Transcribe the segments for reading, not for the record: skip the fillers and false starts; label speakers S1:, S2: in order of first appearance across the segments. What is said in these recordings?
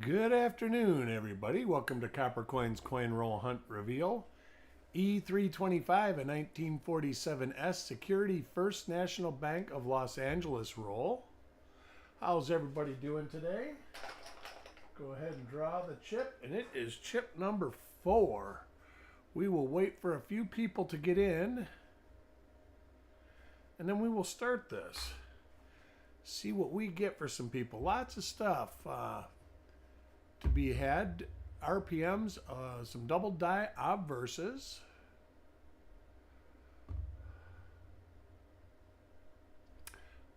S1: Good afternoon, everybody. Welcome to Copper Coins Coin Roll Hunt Reveal. E325, a 1947 S Security First National Bank of Los Angeles roll. How's everybody doing today? Go ahead and draw the chip, and it is chip number 4. We will wait for a few people to get in, and then we will start this. See what we get for some people. Lots of stuff to be had. RPMs, some double die obverses.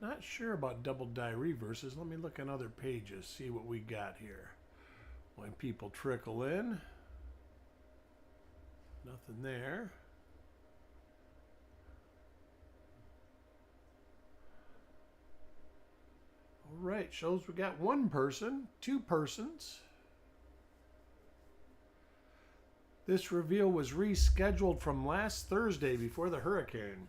S1: Not sure about double die reverses. Let me look on other pages, see what we got here. When people trickle in. Nothing there. All right, shows we got one person, two persons. This reveal was rescheduled from last Thursday before the hurricane.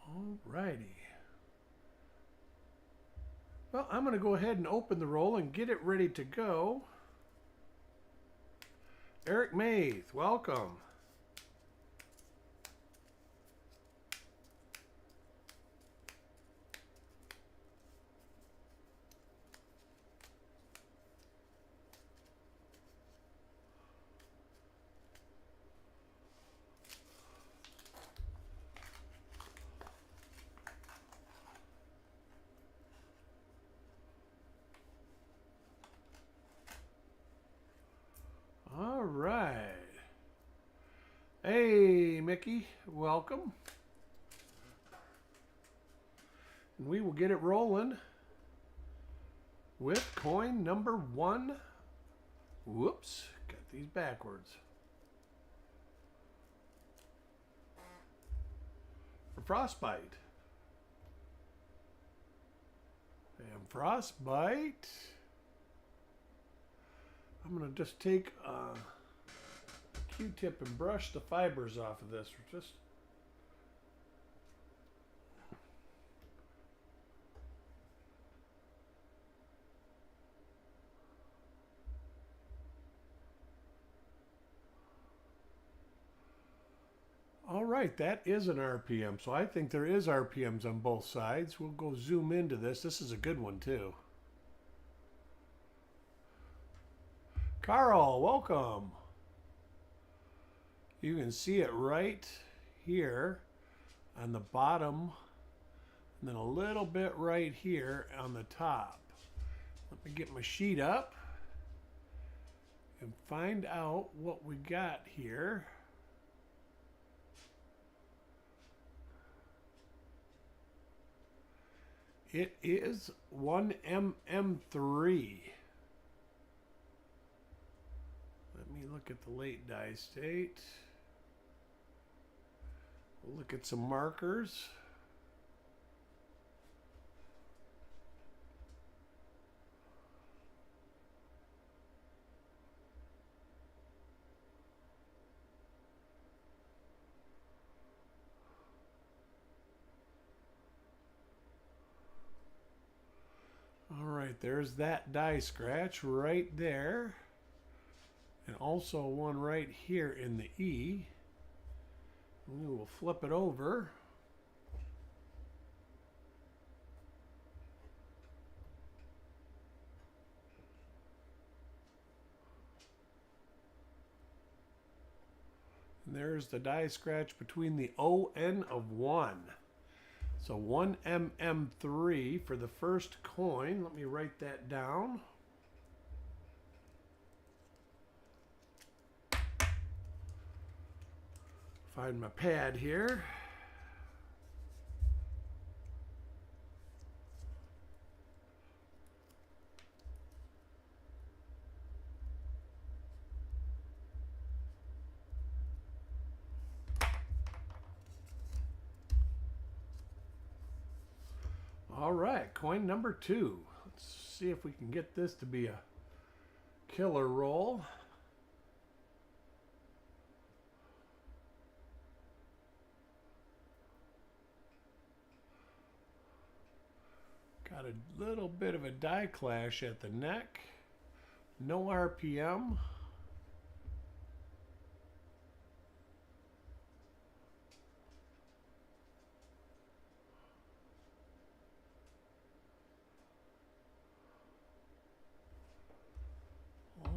S1: All righty. Well, I'm going to go ahead and open the roll and get it ready to go. Eric Beyer, welcome. All right. Hey, Mickey, welcome. And we will get it rolling with coin number 1. Whoops, got these backwards. For Frostbite. And Frostbite. I'm going to just take a Q-tip and brush the fibers off of this. Just all right, that is an RPM. So I think there is RPMs on both sides. We'll go zoom into this. This is a good one too. Carl, welcome. You can see it right here on the bottom, and then a little bit right here on the top. Let me get my sheet up and find out what we got here. It is 1mm3. Let me look at the late die state. We'll look at some markers. All right, there's that die scratch right there. And also one right here in the E. We will flip it over. And there's the die scratch between the O and of 1. So 1mm3 for the first coin. Let me write that down. Find my pad here. All right, coin number 2. Let's see if we can get this to be a killer roll. a little bit of a die clash at the neck. No RPM.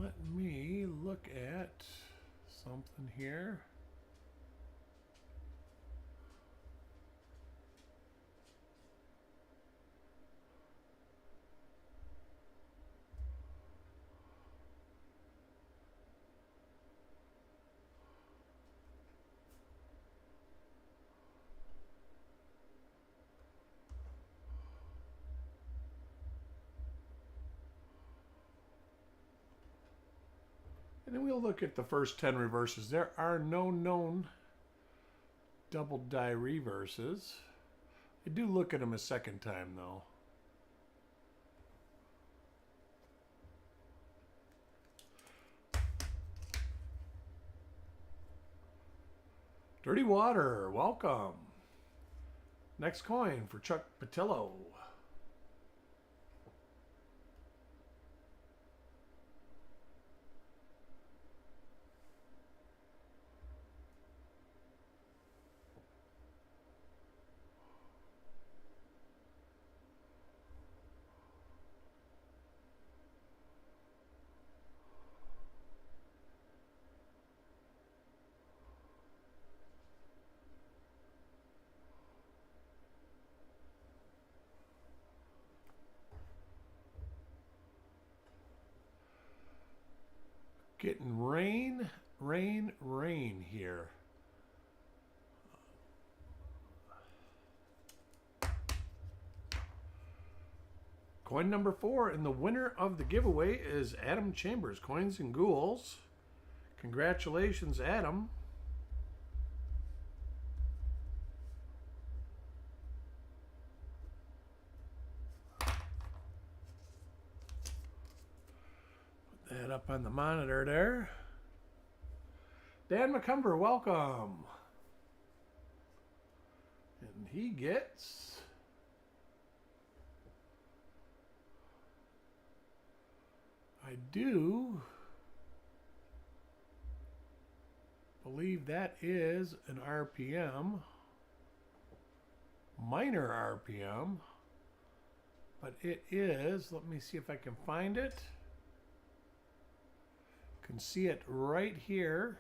S1: Let me look at something here. And then we'll look at the first 10 reverses. There are no known double die reverses. I do look at them a second time though. Dirty Water, welcome. Next coin for Chuck Patillo. Getting rain, rain, rain here. Coin number 4, and the winner of the giveaway is Adam Chambers, Coins and Ghouls. Congratulations, Adam. That up on the monitor there. Dan McCumber, welcome. And he gets I do believe that is an RPM, minor RPM, but it is, let me see if I can find it. Can see it right here,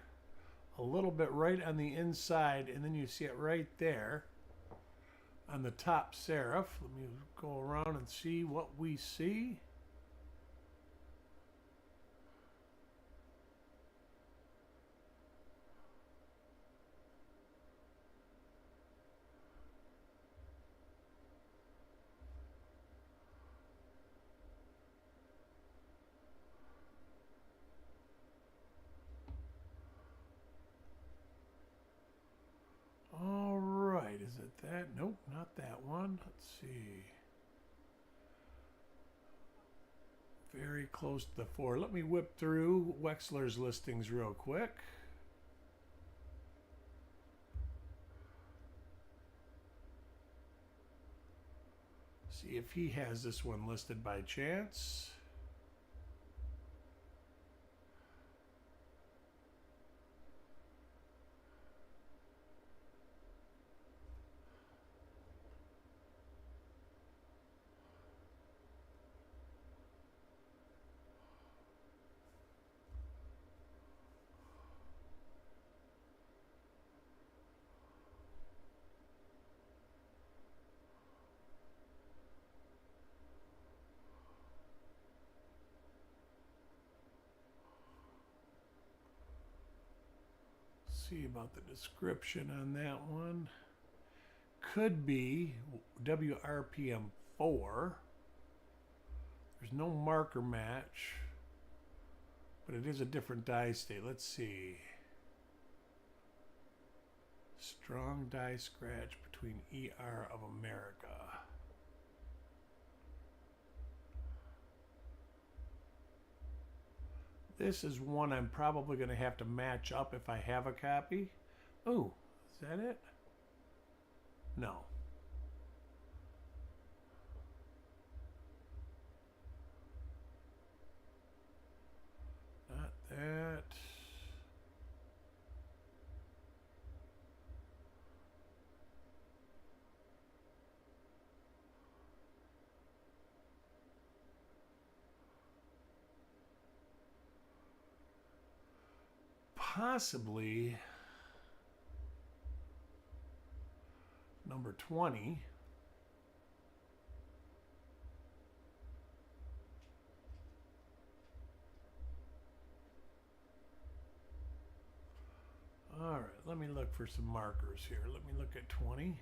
S1: a little bit right on the inside, and then you see it right there on the top serif. Let me go around and see what we see. Is it that? Nope, not that one. Let's see. Very close to the 4. Let me whip through Wexler's listings real quick. See if he has this one listed by chance. See about the description on that one. Could be WRPM 4. There's no marker match, but it is a different die state. Let's see. Strong die scratch between ER of America. This is one I'm probably going to have to match up if I have a copy. Oh, is that it? No. possibly number 20. All right, let me look for some markers here. Let me look at 20.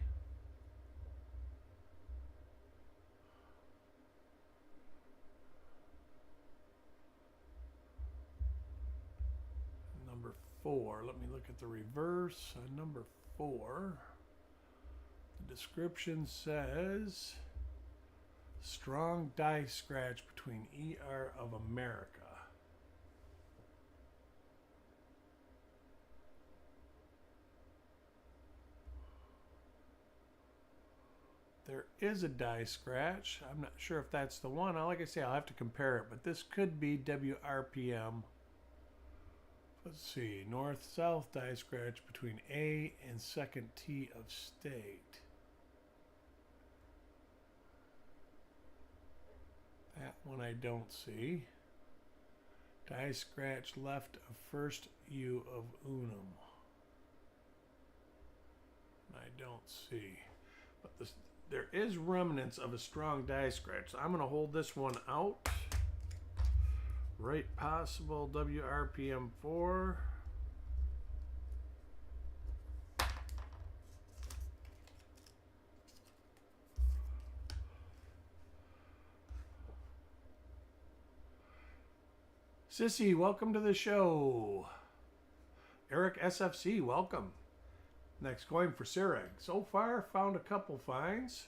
S1: Number 4, let me look at the reverse on number 4. The description says, strong die scratch between ER of America. There is a die scratch. I'm not sure if that's the one. Like I say, I'll have to compare it, but this could be WRPM. Let's see, north-south die scratch between A and second T of state. That one I don't see. Die scratch left of first U of unum. I don't see. But there is remnants of a strong die scratch. So I'm going to hold this one out. Right possible WRPM 4. Sissy, welcome to the show. Eric SFC, welcome. Next coin for Sireg. So far, found a couple finds.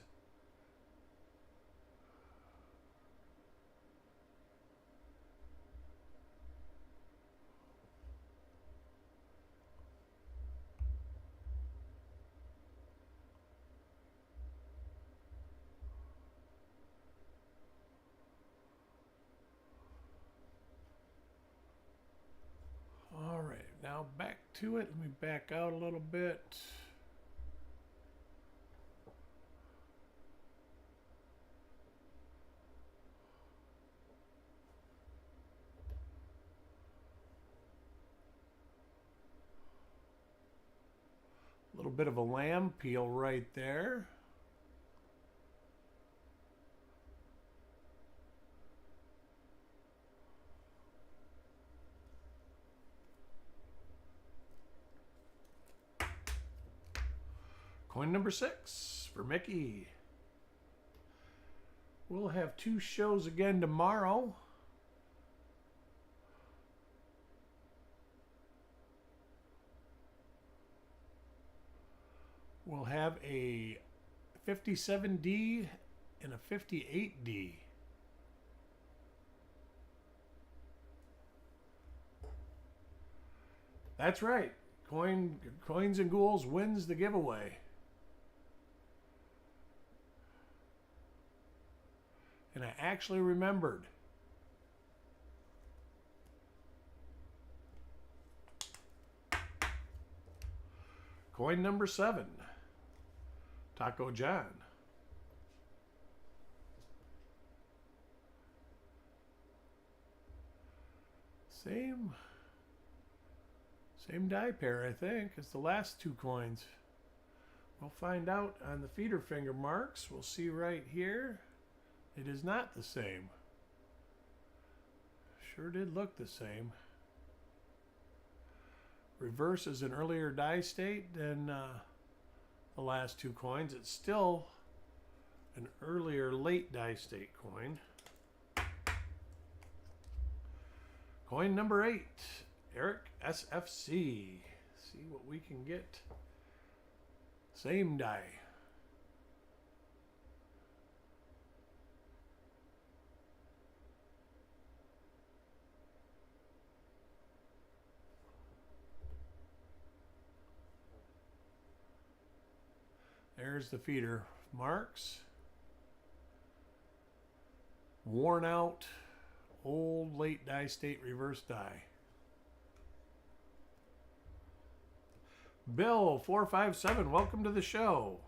S1: All right, now back to it. Let me back out a little bit. A little bit of a lamb peel right there. Coin number 6 for Mickey. We'll have 2 shows again tomorrow. We'll have a 57D and a 58D. That's right. Coins and Ghouls wins the giveaway. And I actually remembered. Coin number 7. Taco John. Same die pair, I think, as the last 2 coins. We'll find out on the feeder finger marks. We'll see right here. It is not the same. Sure did look the same. Reverse is an earlier die state than the last 2 coins. It's still an earlier late die state coin. Coin number 8, Eric SFC. See what we can get. Same die. There's the feeder marks. Worn out, old late die state reverse die. Bill 457, welcome to the show.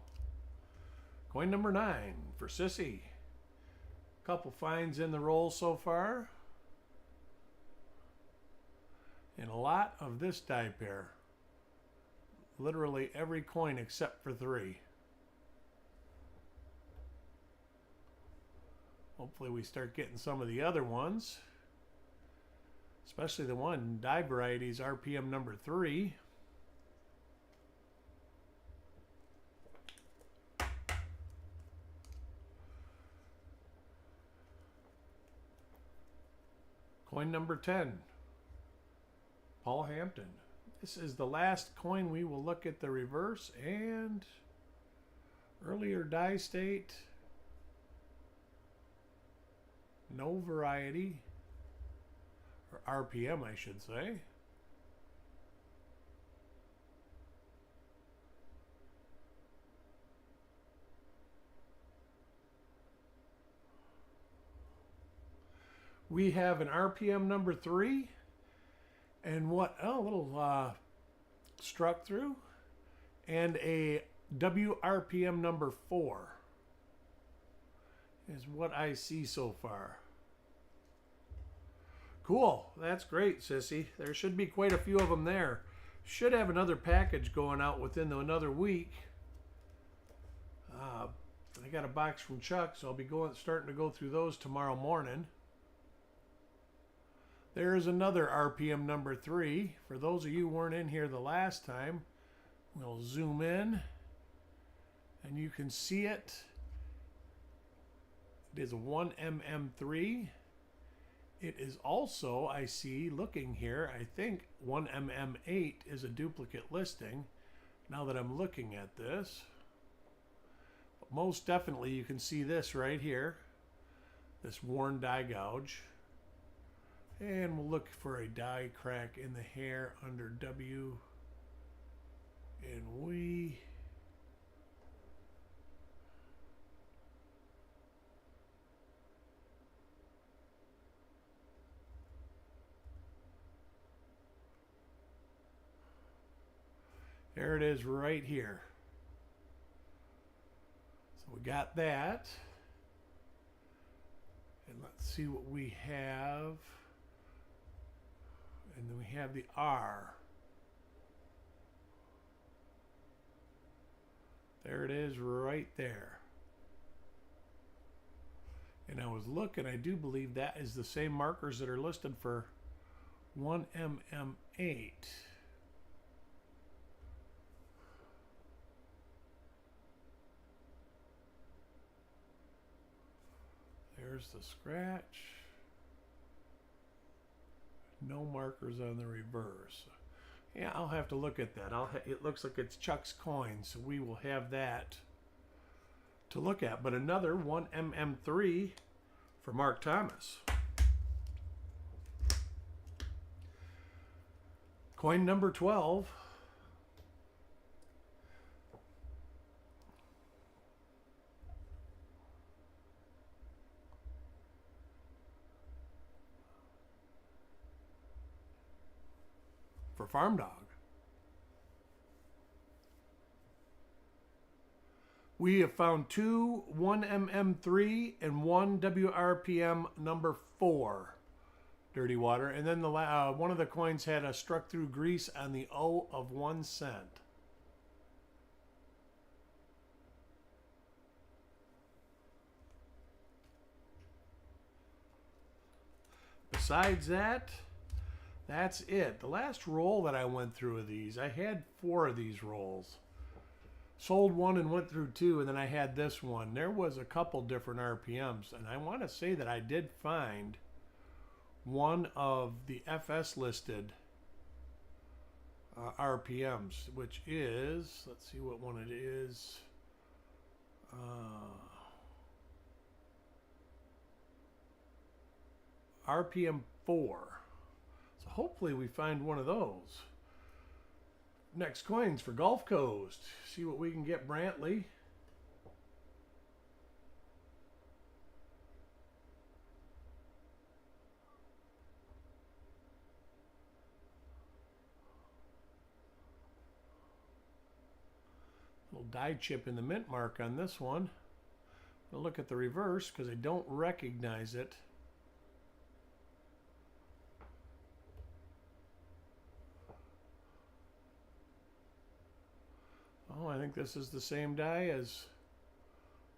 S1: Coin number 9 for Sissy. Couple finds in the roll so far. And a lot of this die pair. Literally every coin except for 3. Hopefully we start getting some of the other ones. Especially the one die varieties RPM number 3. Coin number 10. Paul Hampton. This is the last coin we will look at the reverse and earlier die state. No variety, or RPM I should say. We have an RPM number 3 and what, a little struck through, and a WRPM number 4 is what I see so far. Cool, that's great, Sissy. There should be quite a few of them there. Should have another package going out within another week. I got a box from Chuck, so I'll be starting to go through those tomorrow morning. There's another RPM number 3. For those of you who weren't in here the last time, we'll zoom in and you can see it. It is a 1mm3. It is also, I see, looking here, I think 1mm8 is a duplicate listing now that I'm looking at this. But most definitely you can see this right here, this worn die gouge. And we'll look for a die crack in the hair under W. And there it is right here. So we got that. And let's see what we have. And then we have the R. There it is right there. And I was looking, I do believe that is the same markers that are listed for 1mm8. There's the scratch. No markers on the reverse. Yeah, I'll have to look at that. It looks like it's Chuck's coin, so we will have that to look at. But another 1mm3 for Mark Thomas. Coin number 12. For Farm Dog. We have found 2 1mm3 and 1 WRPM number 4 dirty water, and then the one of the coins had a struck through grease on the O of 1 cent. Besides that, that's it. The last roll that I went through of these, I had 4 of these rolls. Sold 1 and went through 2, and then I had this one. There was a couple different RPMs, and I want to say that I did find one of the FS listed RPMs, which is, let's see what one it is. RPM 4. So hopefully we find one of those. Next coins for Gulf Coast. See what we can get, Brantley. Little die chip in the mint mark on this one. I'll look at the reverse because I don't recognize it. Oh, I think this is the same die as,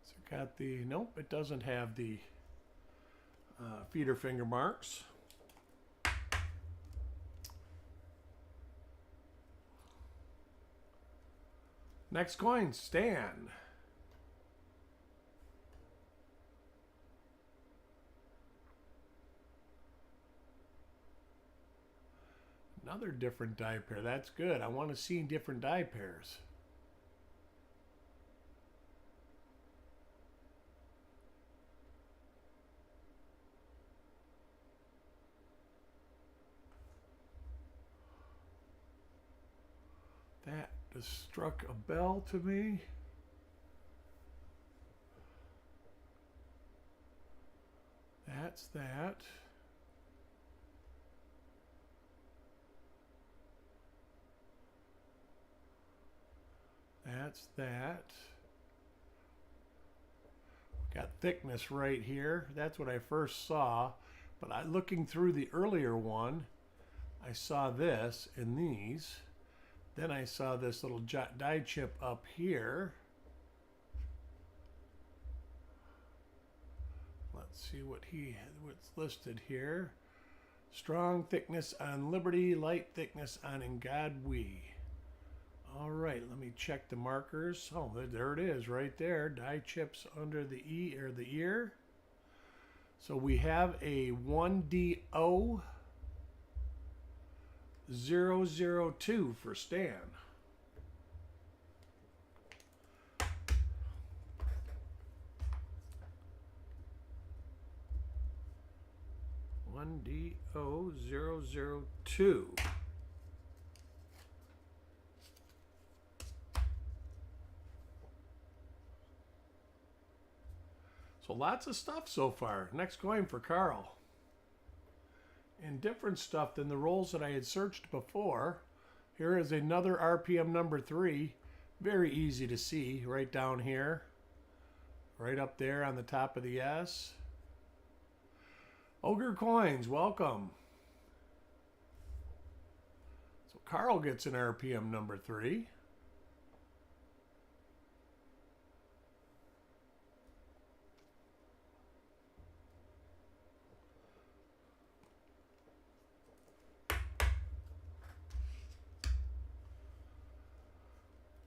S1: so it got the, nope, it doesn't have the feeder finger marks. Next coin, Stan. Another different die pair. That's good. I want to see different die pairs. That just struck a bell to me. That's that. That's that. Got thickness right here. That's what I first saw. But looking through the earlier one, I saw this in these. Then I saw this little die chip up here. Let's see what's listed here. Strong thickness on Liberty, light thickness on In God We. All right, let me check the markers. Oh, there it is right there. Die chips under the ear. So we have a 1DO 002 for Stan. DO002. So lots of stuff so far. Next coin for Carl. And different stuff than the rolls that I had searched before. Here is another RPM number 3. Very easy to see right down here. Right up there on the top of the S. Ogre Coins, welcome. So Carl gets an RPM number 3.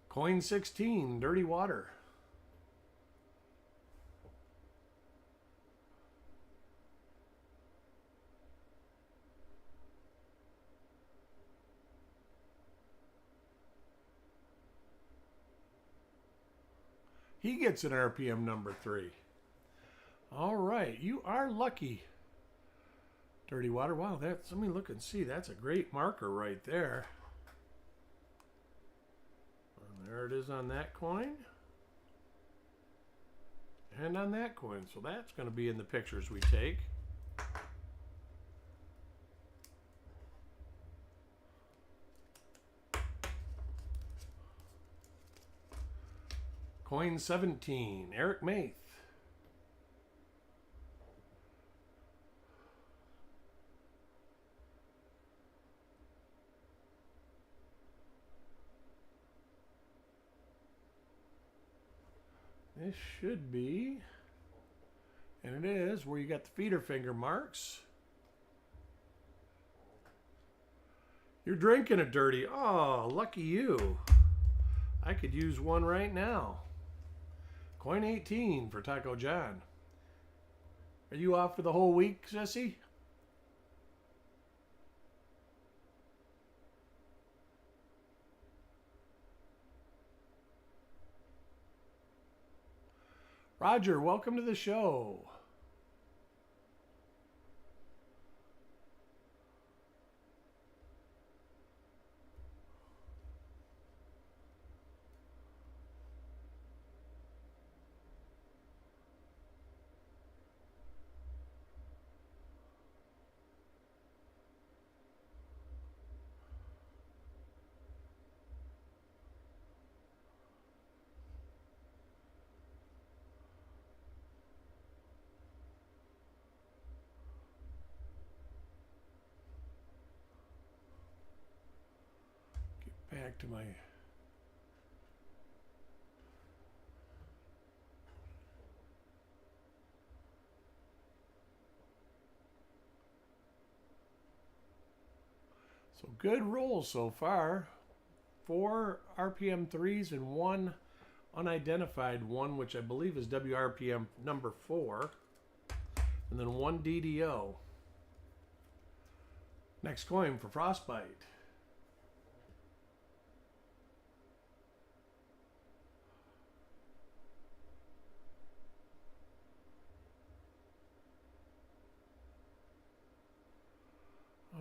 S1: Coin 16, Dirty Water. He gets an RPM number 3. All right, you are lucky. Dirty Water. Wow, let me look and see. That's a great marker right there. And there it is on that coin. And on that coin. So that's going to be in the pictures we take. Coin 17, Eric Maith. This should be, and it is, where you got the feeder finger marks. You're drinking it dirty. Oh, lucky you. I could use one right now. Coin 18 for Taco John. Are you off for the whole week, Sissy? Roger, welcome to the show. Back to my So good rolls so far. 4 RPM 3s and 1 unidentified one, which I believe is WRPM number 4. And then 1 DDO. Next coin for Frostbite.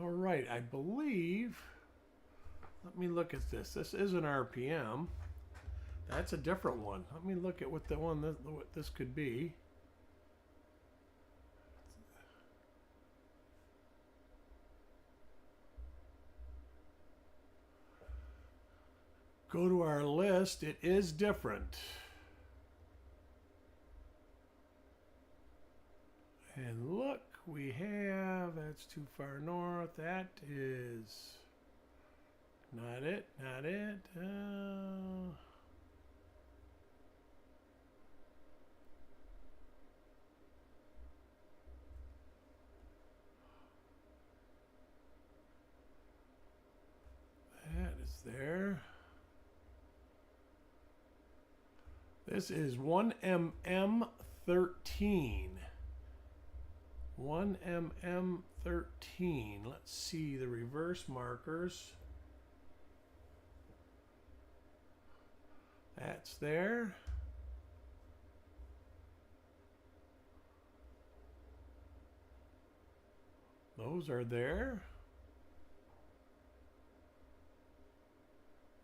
S1: All right, I believe, let me look at this. This is an RPM. That's a different one. Let me look at what what this could be. Go to our list. It is different. And look, we have, that's too far north. That is not it, not it. That is there. This is 1mm13. 1mm13. Let's see the reverse markers. That's there. Those are there.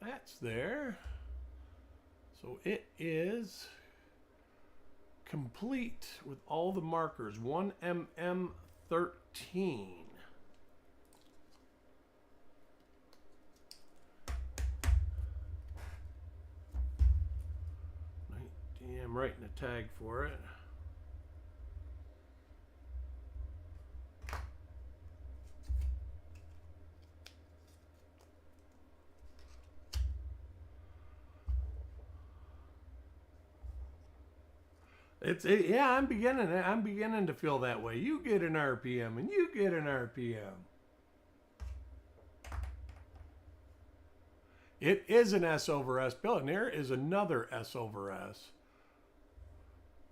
S1: That's there. So it is complete with all the markers. 1mm13. 19, I'm writing a tag for it. Yeah, I'm beginning to feel that way. You get an RPM and you get an RPM. It is an S over S bill, and there is another S over S.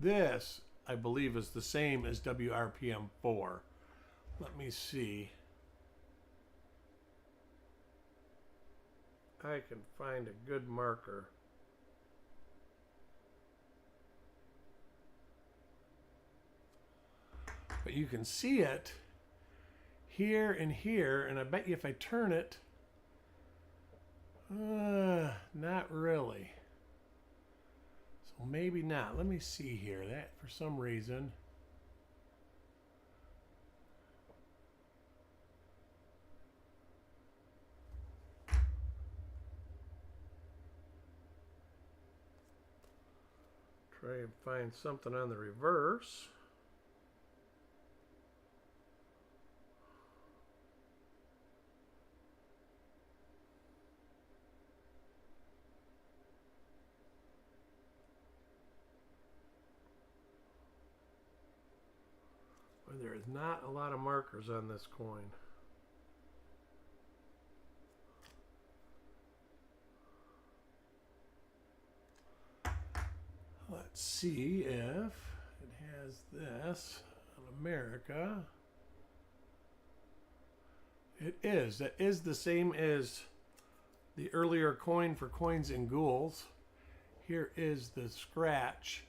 S1: This, I believe, is the same as WRPM 4. Let me see. I can find a good marker. But you can see it here and here, and I bet you if I turn it, not really. So maybe not. Let me see here. That for some reason. Try and find something on the reverse. There is not a lot of markers on this coin. Let's see if it has this on America. It is. That is the same as the earlier coin for Coins and Ghouls. Here is the scratch.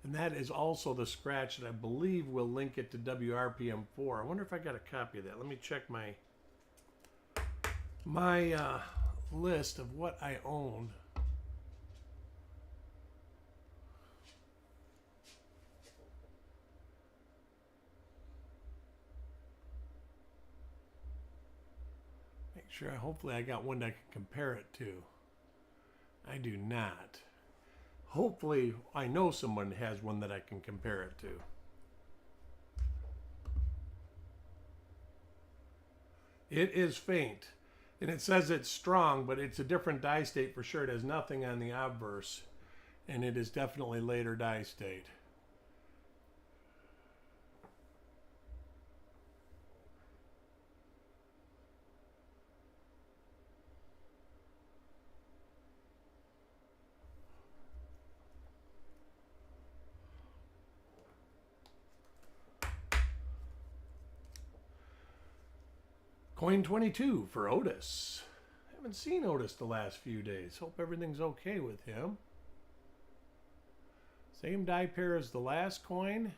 S1: And that is also the scratch that I believe will link it to WRPM 4. I wonder if I got a copy of that. Let me check my list of what I own. Make sure, hopefully I got one that I can compare it to. I do not. Hopefully, I know someone has one that I can compare it to. It is faint, and it says it's strong, but it's a different dye state for sure. It has nothing on the obverse, and it is definitely later dye state. Coin 22 for Otis. Haven't seen Otis the last few days. Hope everything's okay with him. Same die pair as the last coin.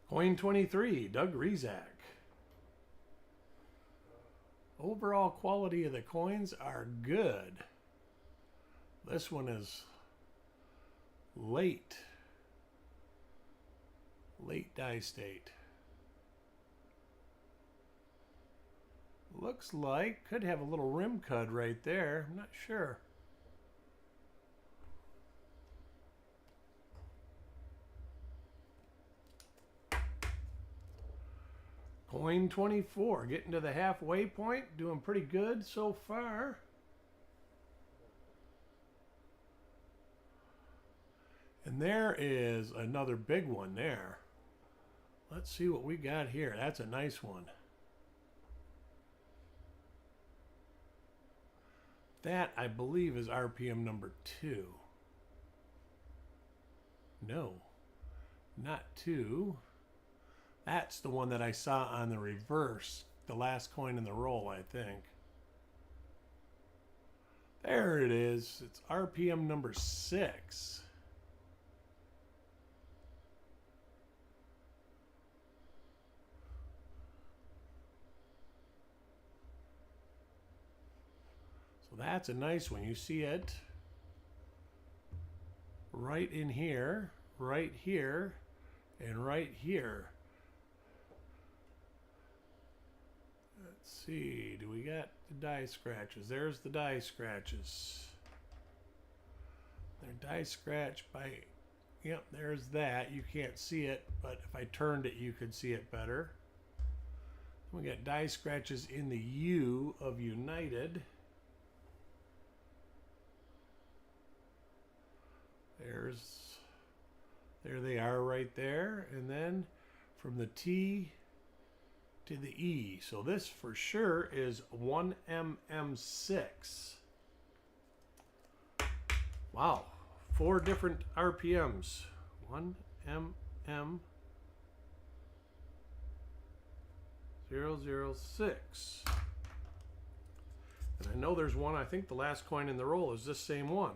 S1: Coin 23, Doug Rezak. Overall quality of the coins are good. This one is late die state. Looks like could have a little rim cut right there. I'm not sure. Coin 24, getting to the halfway point, doing pretty good so far. And there is another big one there. Let's see what we got here. That's a nice one. That, I believe, is RPM number 2. No, not 2. That's the one that I saw on the reverse, the last coin in the roll, I think. There it is. It's RPM number 6. So that's a nice one. You see it right in here, right here, and right here. Let's see, do we got the die scratches? There's the die scratches. They're die scratch by, yep, there's that. You can't see it, but if I turned it, you could see it better. We got die scratches in the U of United. There they are right there. And then from the T to the E. So this for sure is 1mm6. Wow. 4 different RPMs. 1mm 006. And I know there's one, I think the last coin in the roll is this same one.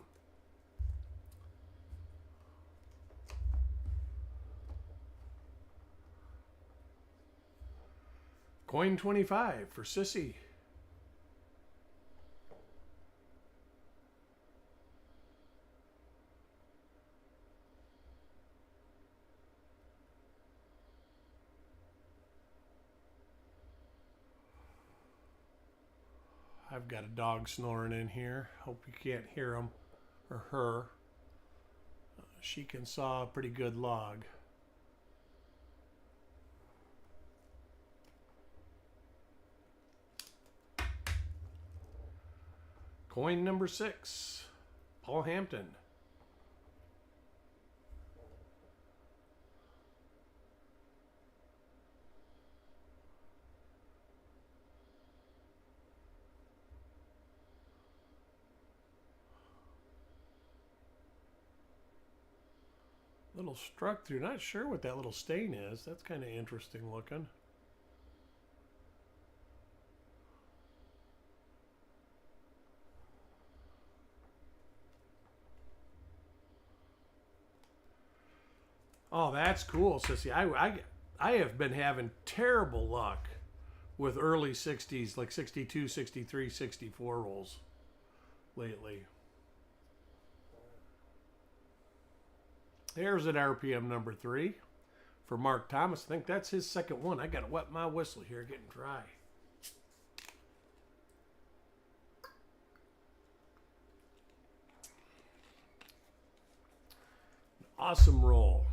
S1: Coin 25 for Sissy. I've got a dog snoring in here. Hope you can't hear him or her. She can saw a pretty good log. Coin number 6, Paul Hampton. Little struck through. Not sure what that little stain is. That's kind of interesting looking. Oh, that's cool, Sissy. I have been having terrible luck with early 60s, like 62, 63, 64 rolls lately. There's an RPM number 3 for Mark Thomas. I think that's his second one. I got to wet my whistle here, getting dry. Awesome roll.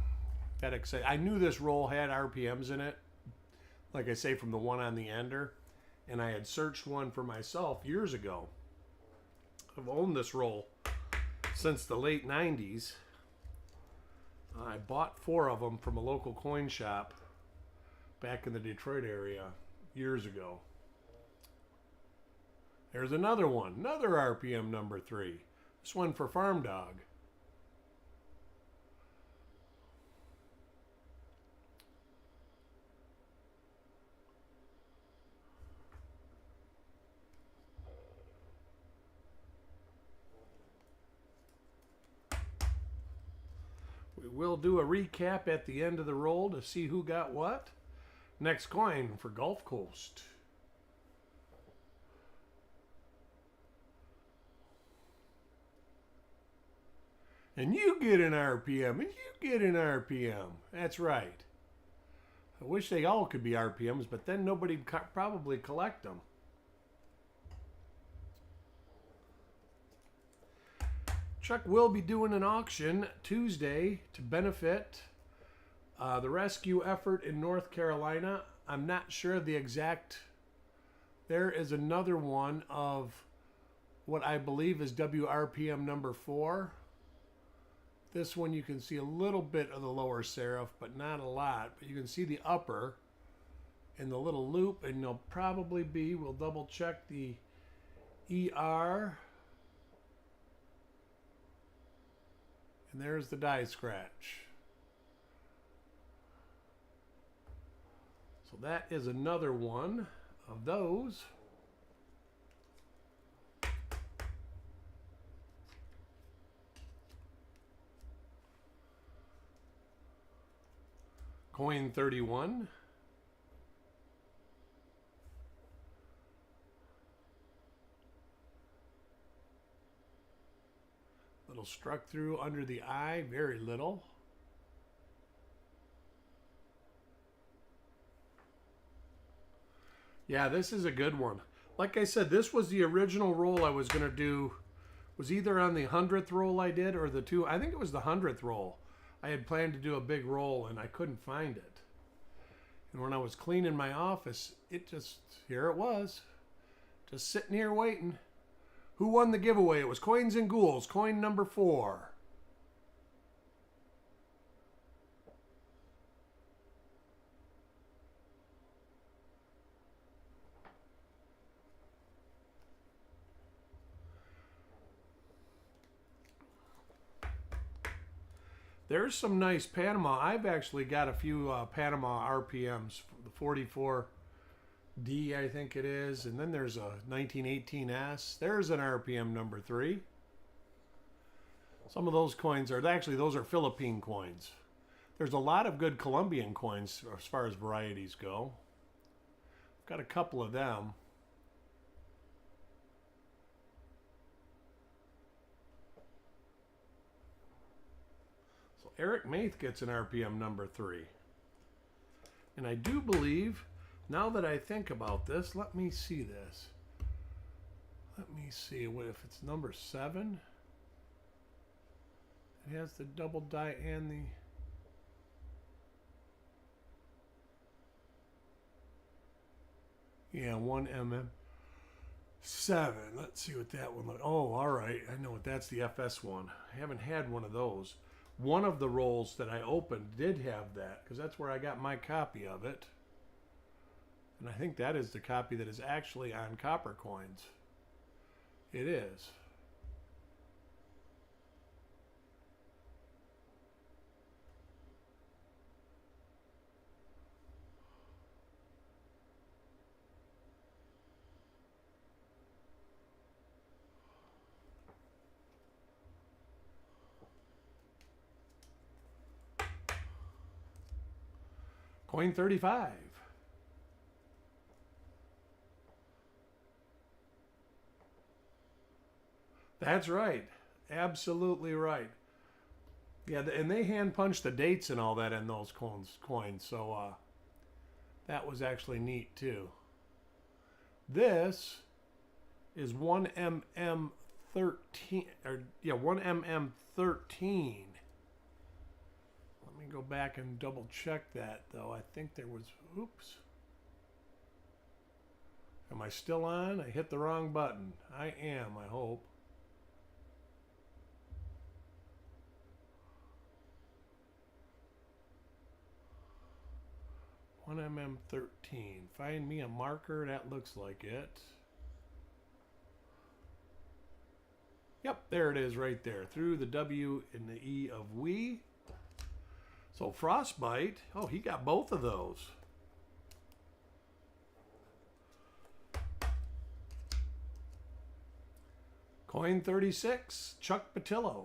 S1: Got excited. I knew this roll had RPMs in it, like I say, from the one on the ender, and I had searched one for myself years ago. I've owned this roll since the late 90s. I bought 4 of them from a local coin shop back in the Detroit area years ago. There's another one, another RPM number 3. This one for Farm Dog. We will do a recap at the end of the roll to see who got what. Next coin for Gulf Coast. And you get an RPM, and you get an RPM. That's right. I wish they all could be RPMs, but then nobody'd probably collect them. Chuck will be doing an auction Tuesday to benefit the rescue effort in North Carolina. I'm not sure of the exact. There is another one of what I believe is WRPM number 4. This one you can see a little bit of the lower serif, but not a lot. But you can see the upper in the little loop, and there'll probably be, we'll double check the ER. And there's the die scratch. So that is another one of those. Coin 31. Little struck through under the eye, very little. Yeah, this is a good one. Like I said, this was the original roll I was going to do. Was either on the 100th roll I did or the two. I think it was the 100th roll. I had planned to do a big roll and I couldn't find it. And when I was cleaning my office, here it was. Just sitting here waiting. Who won the giveaway? It was Coins and Ghouls, coin number 4. There's some nice Panama. I've actually got a few Panama RPMs, the 44D, I think it is. And then there's a 1918S. There's an RPM number 3. Some of those coins are, actually, those are Philippine coins. There's a lot of good Colombian coins as far as varieties go. I've got a couple of them. Eric Maith gets an RPM number 3. And I do believe, now that I think about this, let me see this. Let me see what if it's number 7. It has the double die and the... Yeah, 1mm7. Let's see what that one looks. Oh, all right. I know what that's the FS one. I haven't had one of those. One of the rolls that I opened did have that, because that's where I got my copy of it. And I think that is the copy that is actually on copper coins. It is. Coin 35. That's right. Absolutely right. Yeah, and they hand punched the dates and all that in those coins. So that was actually neat too. This is 1mm13 or yeah, 1mm13. Let me go back and double check that though. I think there was, oops. Am I still on? I hit the wrong button. I am, I hope. 1mm13. Find me a marker that looks like it. Yep, there it is right there. Through the W and the E of we. So frostbite. Oh, he got both of those. Coin 36, Chuck Patillo.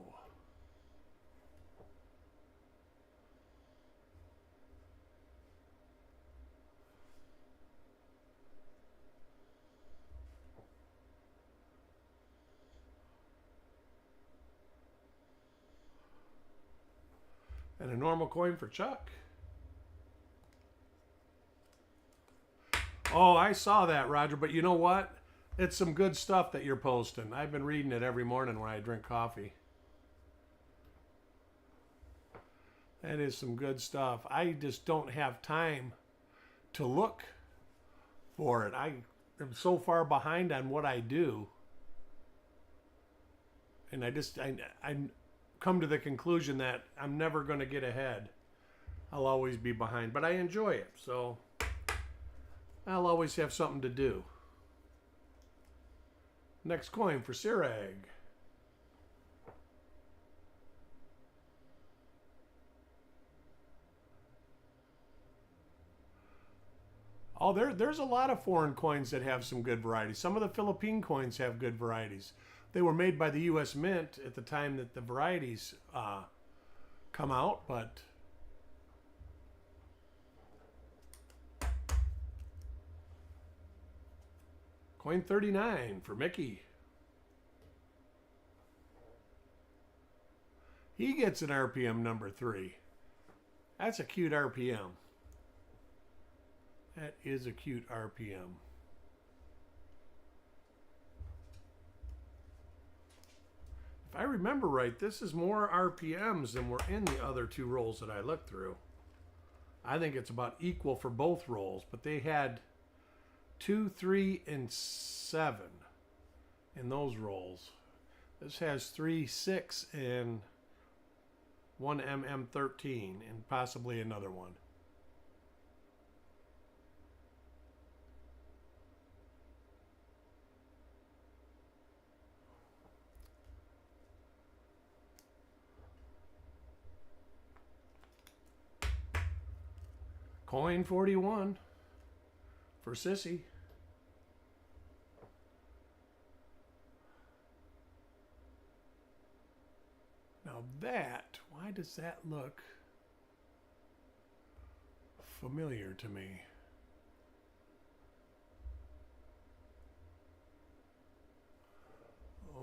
S1: And a normal coin for Chuck. Oh, I saw that, Roger, but you know what? It's some good stuff that you're posting. I've been reading it every morning when I drink coffee. That is some good stuff. I just don't have time to look for it. I am so far behind on what I do. And I come to the conclusion that I'm never going to get ahead. I'll always be behind, but I enjoy it. So I'll always have something to do. Next coin for Sirag. Oh, there's a lot of foreign coins that have some good varieties. Some of the Philippine coins have good varieties. They were made by the U.S. Mint at the time that the varieties come out, but coin 39 for Mickey. He gets an RPM number 3. That's a cute RPM. That is a cute RPM. If I remember right, this is more RPMs than were in the other two rolls that I looked through. I think it's about equal for both rolls, but they had 2, 3, and 7 in those rolls. This has 3, 6, and 1mm13, and possibly another one. Coin 41 for Sissy. Now that, why does that look familiar to me?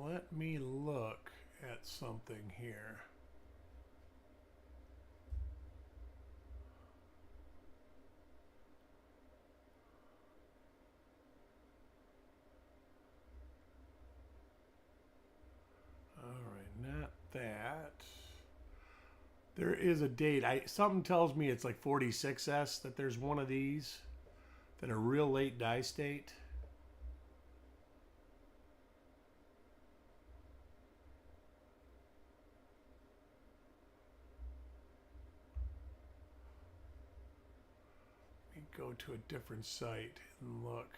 S1: Let me look at something here. Not that. There is a date. Something tells me it's like 46S that there's one of these that are real late die state. Let me go to a different site and look.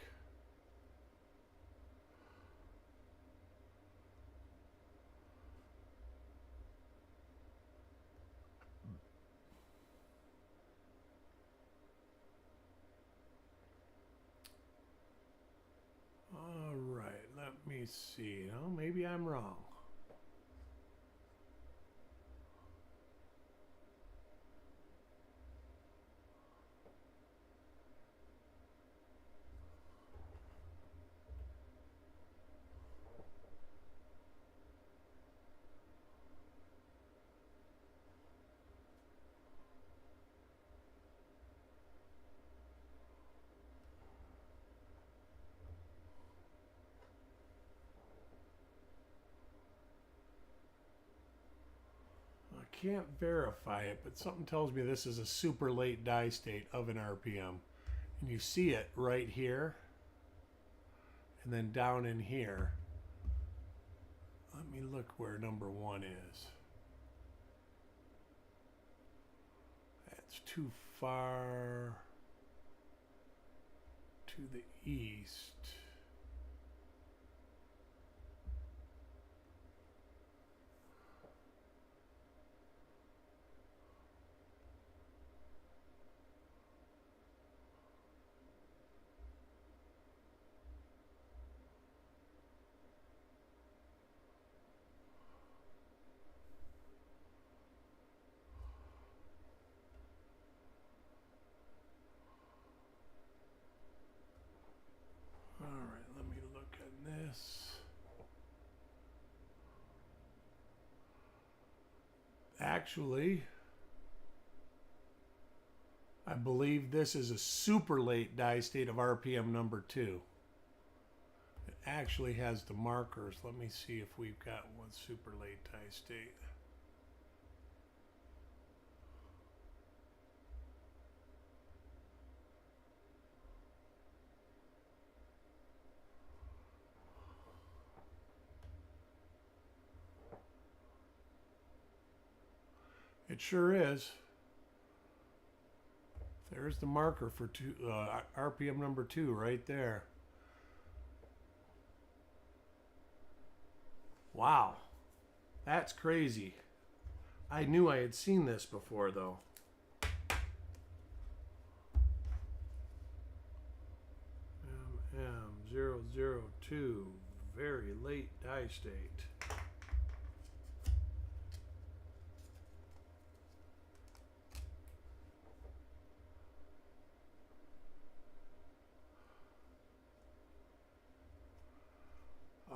S1: All right, let me see. Oh, maybe I'm wrong. Can't verify it, but something tells me this is a super late die state of an RPM. And you see it right here and then down in here. Let me look where number 1 is. That's too far. to the east. All right, let me look at this. Actually, I believe this is a super late die state of RPM number 2. It actually has the markers. Let me see if we've got one super late die state. It sure is. There's the marker for RPM number 2 right there. Wow. That's crazy. I knew I had seen this before, though. MM002, very late die state.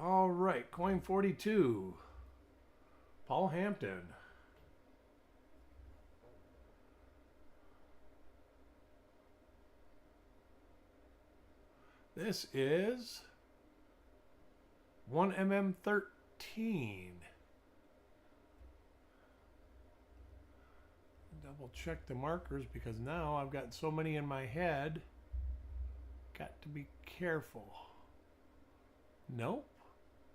S1: All right, coin 42, Paul Hampton. This is 1mm13. Double check the markers because now I've got so many in my head. Got to be careful. Nope.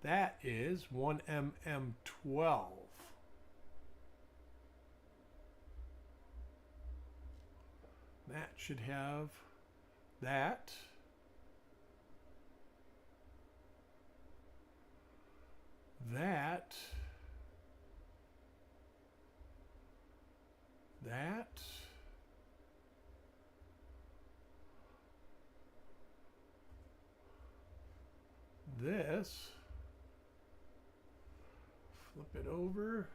S1: That is 1mm12. That should have that. That. That. This. Flip it over.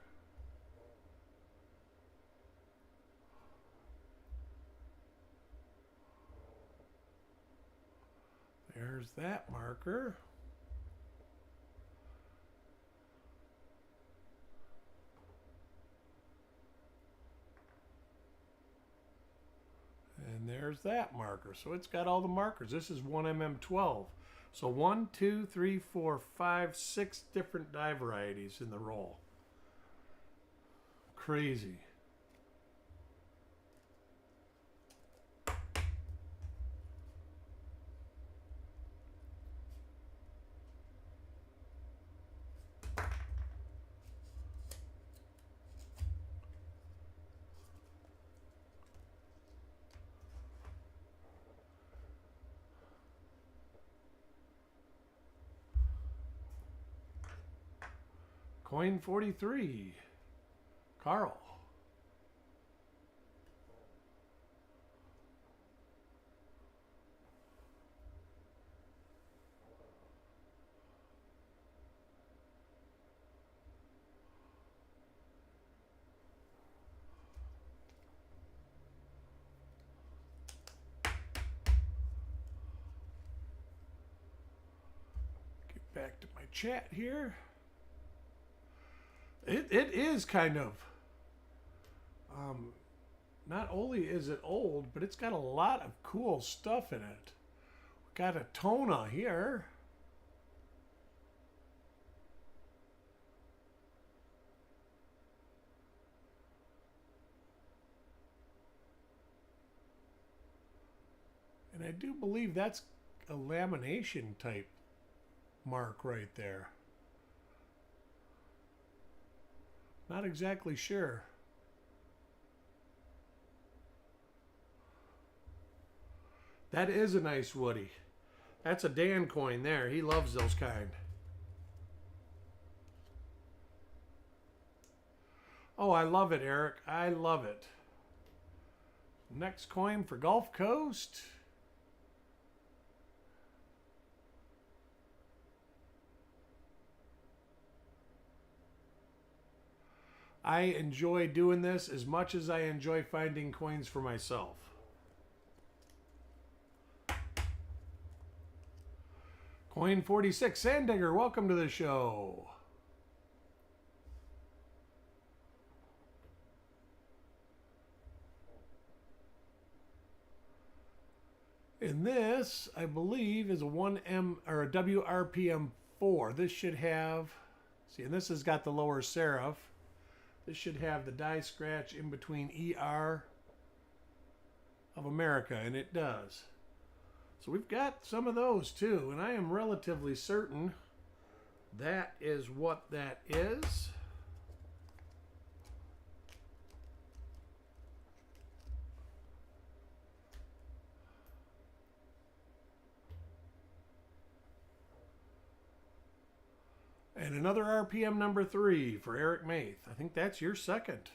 S1: There's that marker. And there's that marker. So it's got all the markers. This is 1mm12. So 1, 2, 3, 4, 5, 6 different die varieties in the roll. Crazy. Coin 43, Carl. Get back to my chat here. It is kind of, not only is it old, but it's got a lot of cool stuff in it. We got a Tona here. And I do believe that's a lamination type mark right there. Not exactly sure. That is a nice Woody. That's a Dan coin there. He loves those kind. Oh, I love it, Eric. I love it. Next coin for Gulf Coast. I enjoy doing this as much as I enjoy finding coins for myself. Coin 46, Sandigger, welcome to the show. And this, I believe, is a 1M or a WRPM 4. This should have, see, and this has got the lower serif. This should have the die scratch in between ER of America, and it does. So we've got some of those too, and I am relatively certain that is what that is. And another RPM number 3 for Eric Maith. I think that's your second.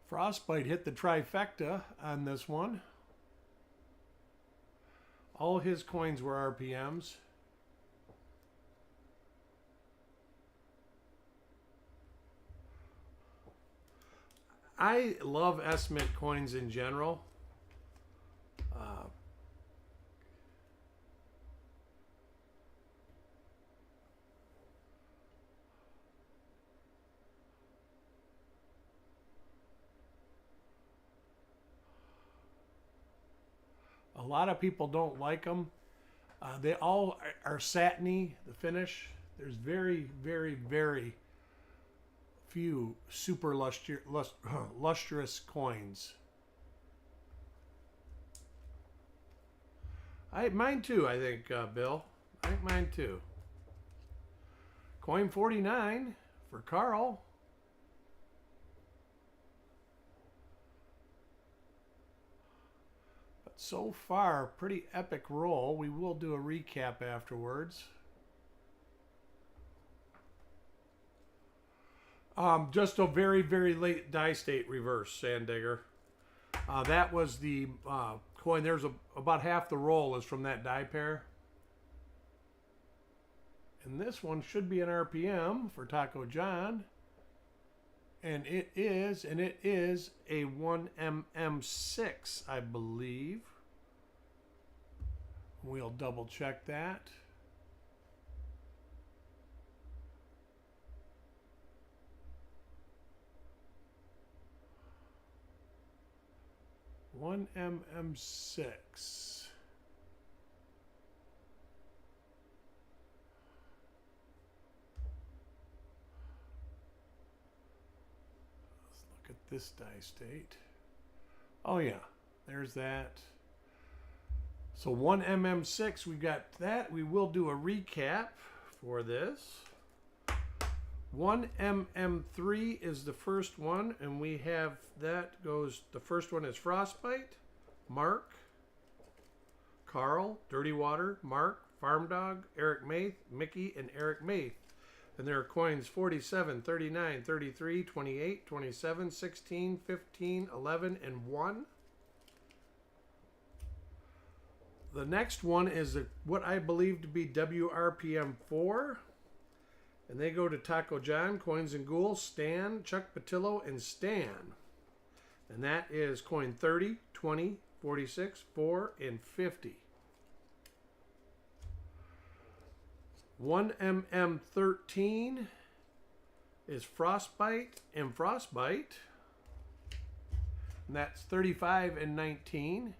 S1: Frostbite hit the trifecta on this one. All his coins were RPMs. I love S-Mint coins in general. A lot of people don't like them. They all are satiny, the finish. There's very, very, very few super lustrous coins. Mine too, I think, Bill. I think mine too. Coin 49 for Carl. So far, pretty epic roll. We will do a recap afterwards. Just a very, very late die state reverse, Sandigger. That was the coin. There's about half the roll is from that die pair. And this one should be an RPM for Taco John. And it is a 1MM6, I believe. We'll double check that. One MM6. This die state. Oh yeah, there's that. So 1MM6, we got that. We will do a recap for this. 1MM3 is the first one, and we have that goes, the first one is Frostbite, Mark, Carl, Dirty Water, Mark, Farm Dog, Eric Maith, Mickey, and Eric Maith. And there are coins 47, 39, 33, 28, 27, 16, 15, 11, and 1. The next one is what I believe to be WRPM 4. And they go to Taco John, Coins and Ghouls, Stan, Chuck Patillo, and Stan. And that is coin 30, 20, 46, 4, and 50. 1MM13 is Frostbite and Frostbite. And that's 35 and 19.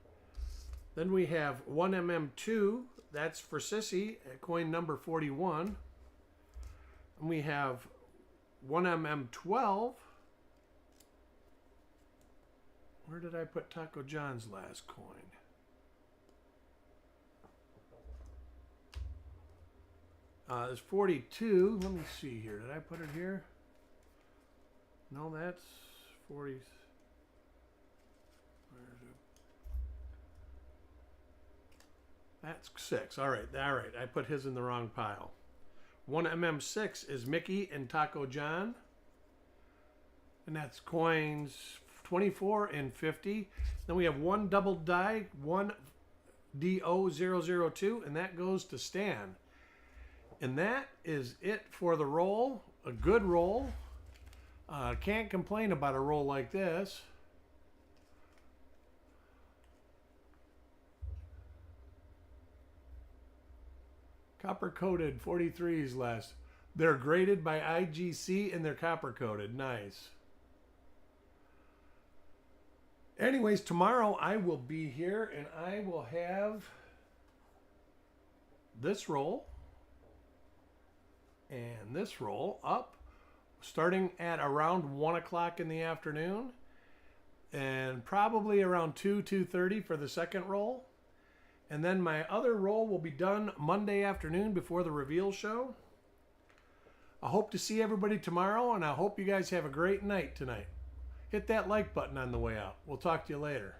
S1: Then we have 1MM2. That's for Sissy at coin number 41. And we have 1MM12. Where did I put Taco John's last coin? There's 42. Let me see here. Did I put it here? No, that's 40. Where is it? That's 6. All right. I put his in the wrong pile. 1mm6 is Mickey and Taco John. And that's coins 24 and 50. Then we have one double die, one DO002, and that goes to Stan. And that is it for the roll. A good roll. Can't complain about a roll like this. Copper coated 43s last. They're graded by IGC and they're copper coated. Nice. Anyways, tomorrow I will be here and I will have this roll and this roll up starting at around 1 o'clock in the afternoon and probably around 2:30 for the second roll. And then my other roll will be done Monday afternoon before the reveal show. I hope to see everybody tomorrow, and I hope you guys have a great night tonight. Hit that like button on the way out. We'll talk to you later.